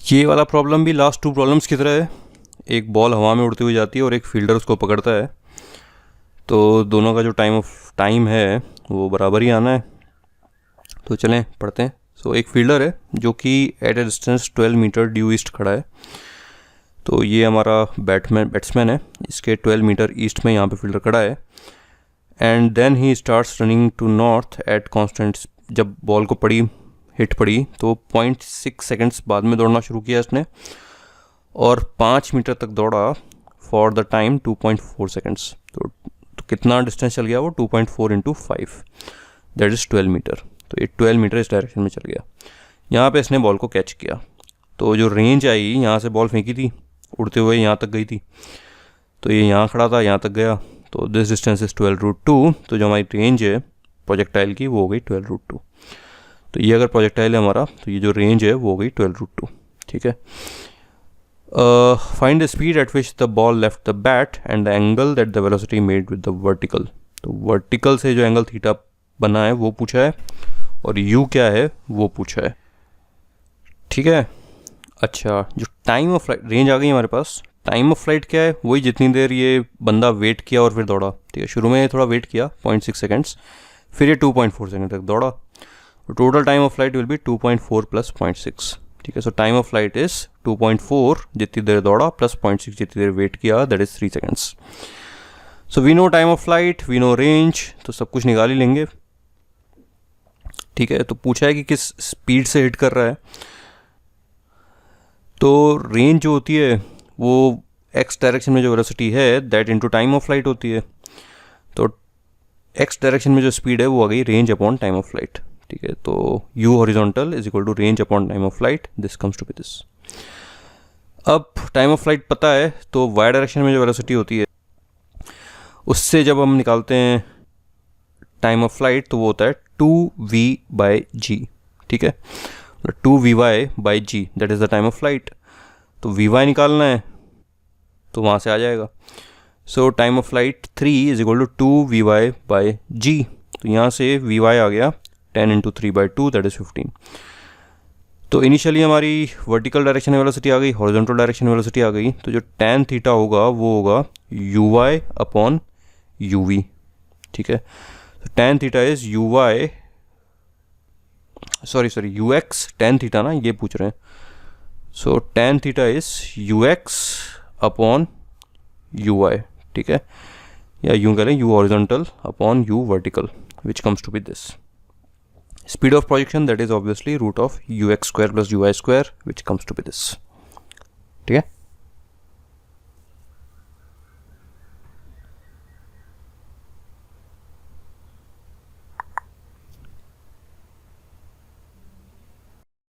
ये वाला प्रॉब्लम भी लास्ट टू प्रॉब्लम्स की तरह है। एक बॉल हवा में उड़ती हुई जाती है और एक फील्डर उसको पकड़ता है, तो दोनों का जो टाइम है वो बराबर ही आना है। तो चलें पढ़ते हैं। एक फील्डर है जो कि at a distance 12 metre due east खड़ा है। तो ये हमारा बैट्समैन है, इसके 12 मीटर ईस्ट में यहाँ पे फील्डर खड़ा है। And then he starts running to north at constant. जब बॉल को हिट पड़ी तो 0.6 सेकेंड्स बाद में दौड़ना शुरू किया इसने और 5 मीटर तक दौड़ा फॉर द टाइम 2.4 सेकेंड्स। तो कितना डिस्टेंस चल गया वो 2.4 इंटू 5, दैट इज़ 12 मीटर। तो ये 12 मीटर इस डायरेक्शन में चल गया। यहाँ पे इसने बॉल को कैच किया, तो जो रेंज आई, यहाँ से बॉल फेंकी थी उड़ते हुए यहाँ तक गई थी, तो ये यहाँ खड़ा था, यहाँ तक गया, तो दिस डिस्टेंस इज़ 12√2। तो जो हमारी रेंज है प्रोजेक्टाइल की वो हो गई 12√2। तो ये अगर प्रोजेक्टाइल है हमारा, तो ये जो रेंज है वो हो गई 12√2। ठीक है। Find the speed at which the ball left the bat and the angle that the velocity made with the vertical. तो वर्टिकल से जो एंगल थीटा बना है वो पूछा है और यू क्या है वो पूछा है। ठीक है। अच्छा, जो टाइम ऑफ फ्लाइट रेंज आ गई हमारे पास। टाइम ऑफ फ्लाइट क्या है, वही जितनी देर ये बंदा वेट किया और फिर दौड़ा। ठीक है, शुरू में थोड़ा वेट किया 0.6 सेकेंड्स, फिर ये 2.4 सेकेंड तक दौड़ा। तो total time of flight will be 2.4 plus 0.6। ठीक है, so time of flight is 2.4 जितनी देर दौड़ा प्लस 0.6 जितनी देर वेट किया, that is 3 seconds. So we know time of flight, we know range, तो सब कुछ निकाल ही लेंगे। ठीक है, तो पूछा है कि किस स्पीड से हिट कर रहा है। तो रेंज जो होती है वो एक्स डायरेक्शन में जो वेलोसिटी है that into time of flight होती है। तो एक्स डायरेक्शन में जो स्पीड है वो आ गई range upon time of flight. ठीक है, तो u horizontal is equal to range upon time of flight, this comes to be this. अब टाइम ऑफ फ्लाइट पता है, तो वाई डायरेक्शन में जो वेलोसिटी होती है उससे जब हम निकालते हैं टाइम ऑफ फ्लाइट तो वो होता है 2v/g। ठीक है, 2v/g that is the time of flight. तो vy निकालना है तो वहाँ से आ जाएगा। So time of flight 3 is equal to 2vy/g। तो यहाँ से vy आ गया 10 इंटू 3/2 दैट इज़ 15। तो इनिशियली हमारी वर्टिकल डायरेक्शन में वेलोसिटी आ गई, हॉरिजॉन्टल डायरेक्शन में वेलोसिटी आ गई। तो जो tan थीटा होगा वो होगा uy अपॉन uv। ठीक है, तो tan theta is uy, sorry ux, tan theta ना ये पूछ रहे हैं। सो tan theta is ux upon uy। ठीक है, या यूँ करें u horizontal upon u vertical, which comes to be this. Speed of projection that is obviously root of ux square plus uy square, which comes to be this. ठीक है।